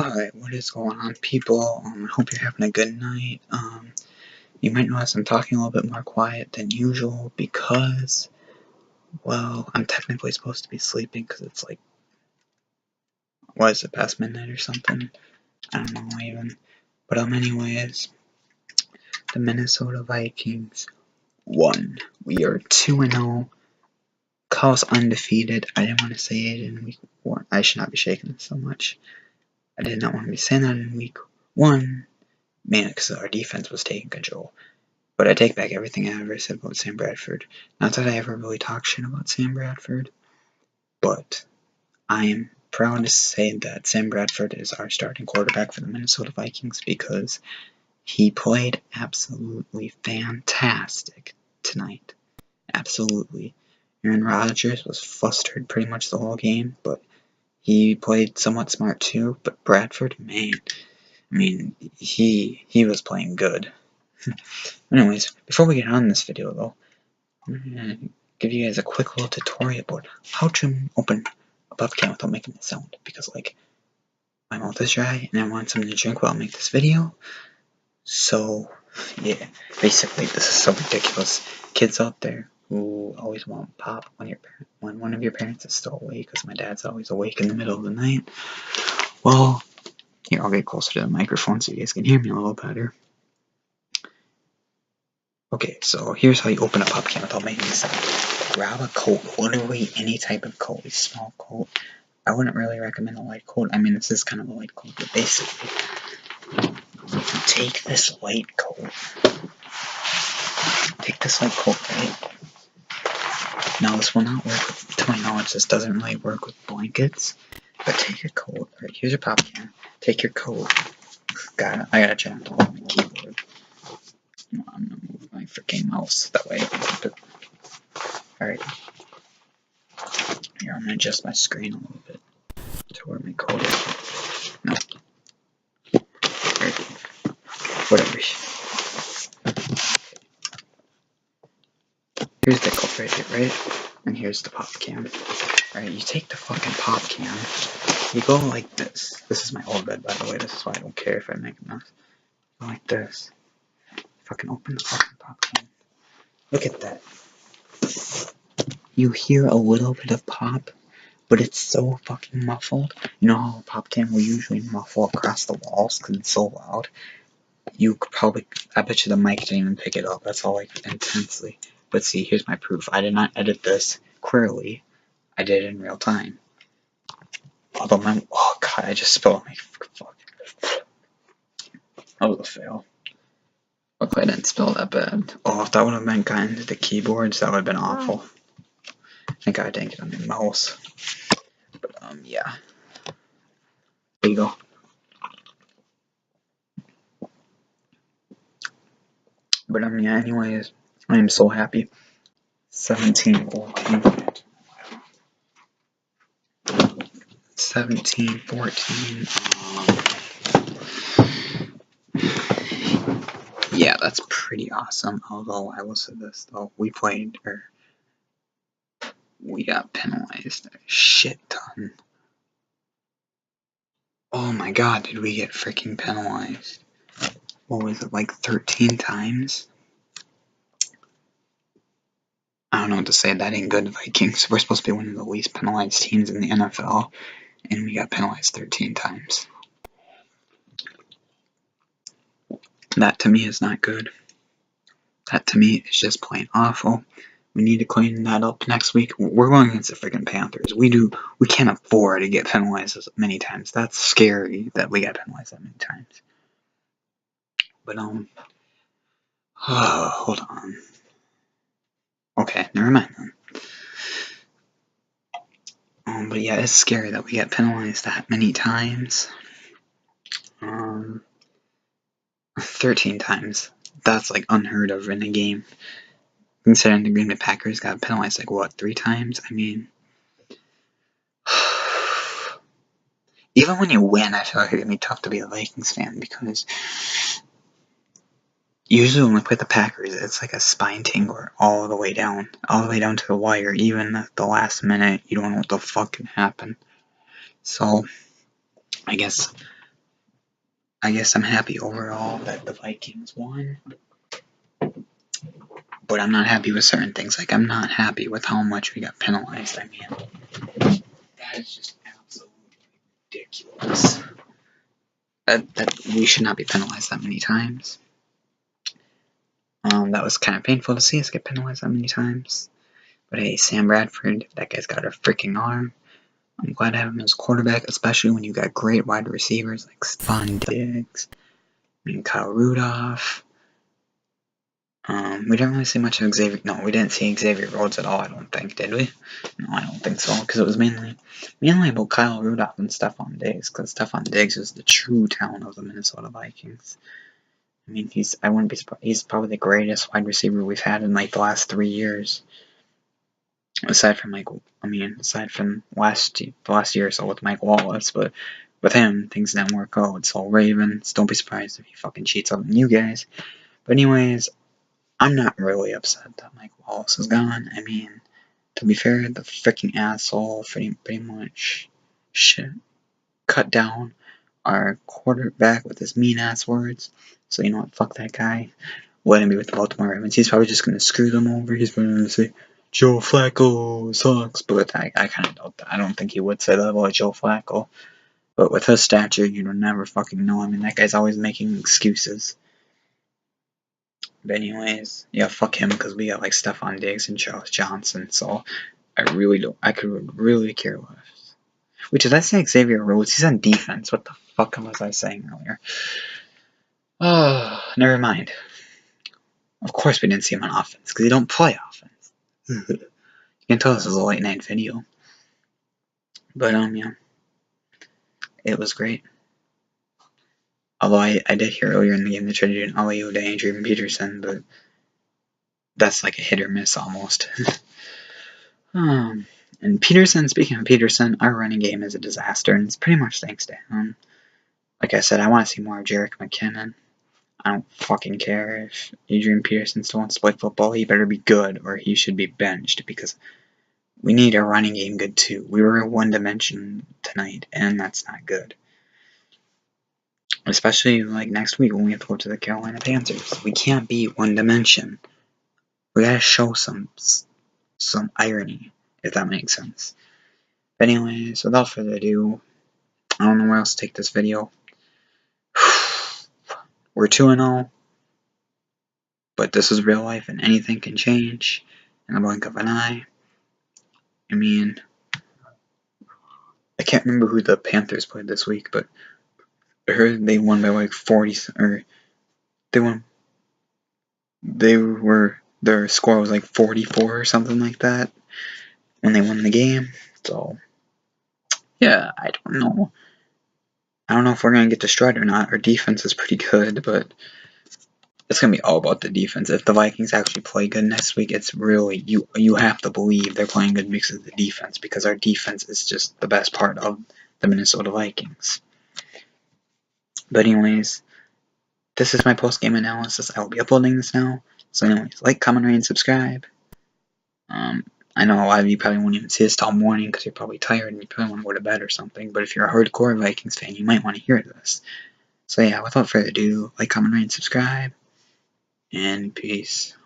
Alright, what is going on, people? I hope you're having a good night. You might notice I'm talking a little bit more quiet than usual because, well, I'm technically supposed to be sleeping because it's like, what is it, past midnight or something? I don't know even. But anyways, the Minnesota Vikings won. We are 2-0. Kyle's undefeated. I didn't want to say it in week 1. I should not be shaking this so much. I did not want to be saying that in week 1. Man, because our defense was taking control. But I take back everything I ever said about Sam Bradford. Not that I ever really talk shit about Sam Bradford, but I am proud to say that Sam Bradford is our starting quarterback for the Minnesota Vikings because he played absolutely fantastic tonight. Absolutely. Aaron Rodgers was flustered pretty much the whole game, but he played somewhat smart too. But Bradford, man, I mean, he was playing good. Anyways, before we get on this video though, I'm gonna give you guys a quick little tutorial about how to open a puff can without making a sound, because like my mouth is dry and I want something to drink while I make this video. So yeah, basically this is so ridiculous. Kids out there who always want pop when one of your parents is still awake, because my dad's always awake in the middle of the night. Well, here, I'll get closer to the microphone so you guys can hear me a little better. Okay, so here's how you open a pop can without making a sound. Grab a coat, literally any type of coat, a small coat. I wouldn't really recommend a light coat. I mean, this is kind of a light coat, but basically, take this light coat. Right? Now, this will not work with, to my knowledge, this doesn't really work with blankets, but take your coat. Alright, here's your pop can. Take your coat. I gotta jump on my keyboard. I'm gonna move my freaking mouse that way I can keep it. Alright. Here, I'm gonna adjust my screen a little bit to where my coat is. No. Whatever. Here's the coat right here, right? And here's the pop can. Alright, you take the fucking pop can. You go like this. This is my old bed, by the way. This is why I don't care if I make a mess. Go like this. Fucking open the fucking pop can. Look at that. You hear a little bit of pop, but it's so fucking muffled. You know how a pop can will usually muffle across the walls because it's so loud? You could probably, I bet you the mic didn't even pick it up. That's all like intensely. But see, here's my proof. I did not edit this queerly. I did it in real time. Although oh god, I just spilled my fuck. That was a fail. Luckily I didn't spill that bad. Oh, if that would have been gotten into the keyboards, that would have been awful. Thank god I didn't get on the mouse. But yeah. There you go. But yeah, anyways, I am so happy. 17-14. 17-14. Yeah, that's pretty awesome. Although I will say this though, we got penalized a shit ton. Oh my god, did we get freaking penalized? What was it, like 13 times? I don't know what to say, that ain't good, Vikings. We're supposed to be one of the least penalized teams in the NFL, and we got penalized 13 times. That to me is not good. That to me is just plain awful. We need to clean that up next week. We're going against the freaking Panthers. We can't afford to get penalized as many times. That's scary that we got penalized that many times. But hold on. Okay, never mind then. But yeah, it's scary that we get penalized that many times. 13 times. That's like unheard of in a game. Considering the Green Bay Packers got penalized like what, 3 times? I mean, even when you win, I feel like it's gonna be tough to be a Vikings fan because usually when we play the Packers, it's like a spine tingler all the way down to the wire. Even at the last minute, you don't know what the fuck can happen. So, I guess I guess I'm happy overall that the Vikings won. But I'm not happy with certain things. Like, I'm not happy with how much we got penalized. I mean, that is just absolutely ridiculous. That we should not be penalized that many times. That was kind of painful to see us get penalized that many times. But hey, Sam Bradford, that guy's got a freaking arm. I'm glad to have him as quarterback, especially when you got great wide receivers like Stephon Diggs, Kyle Rudolph. We didn't really see much of Xavier. No, we didn't see Xavier Rhodes at all, I don't think, did we? No, I don't think so, because it was mainly about Kyle Rudolph and Stephon Diggs, because Stephon Diggs is the true talent of the Minnesota Vikings. I mean, I wouldn't be surprised. He's probably the greatest wide receiver we've had in like the last 3 years. Aside from the last year or so with Mike Wallace, but with him, things didn't work out. So Ravens, don't be surprised if he fucking cheats on you guys. But anyways, I'm not really upset that Mike Wallace is gone. I mean, to be fair, the freaking asshole pretty much cut down our quarterback with his mean ass words. So you know what, fuck that guy. Let him be with the Baltimore Ravens. He's probably just gonna screw them over. He's gonna say Joe Flacco sucks, but I kind of doubt that. I don't think he would say that about Joe Flacco. But with his stature, you don't never fucking know. I mean, that guy's always making excuses. But anyways, yeah, fuck him, because we got like Stephon Diggs and Charles Johnson, so I could really care less. Wait, did I say Xavier Rhodes? He's on defense. What the fuck was I saying earlier? Oh, never mind. Of course we didn't see him on offense, because he don't play offense. You can tell this was a late night video. But, yeah. It was great. Although I did hear earlier in the game they tried to do an LAU to Adrian Peterson, but that's like a hit or miss almost. And Peterson, speaking of Peterson, our running game is a disaster, and it's pretty much thanks to him. Like I said, I want to see more of Jerick McKinnon. I don't fucking care if Adrian Peterson still wants to play football. He better be good, or he should be benched, because we need our running game good too. We were one dimension tonight, and that's not good. Especially like next week when we have to go to the Carolina Panthers. We can't be one dimension. We gotta show some irony, if that makes sense. But anyways, without further ado, I don't know where else to take this video. We're 2-0, but this is real life and anything can change in the blink of an eye. I mean, I can't remember who the Panthers played this week, but I heard they won by like 40, or their score was like 44 or something like that when they won the game. So, yeah, I don't know. I don't know if we're going to get destroyed or not. Our defense is pretty good, but it's going to be all about the defense. If the Vikings actually play good next week, it's really, you have to believe they're playing good because of the defense, because our defense is just the best part of the Minnesota Vikings. But anyways, this is my post-game analysis. I will be uploading this now. So anyways, like, comment, rate, and subscribe. I know a lot of you probably won't even see this till morning because you're probably tired and you probably want to go to bed or something. But if you're a hardcore Vikings fan, you might want to hear this. So yeah, without further ado, like, comment, rate, and subscribe. And peace.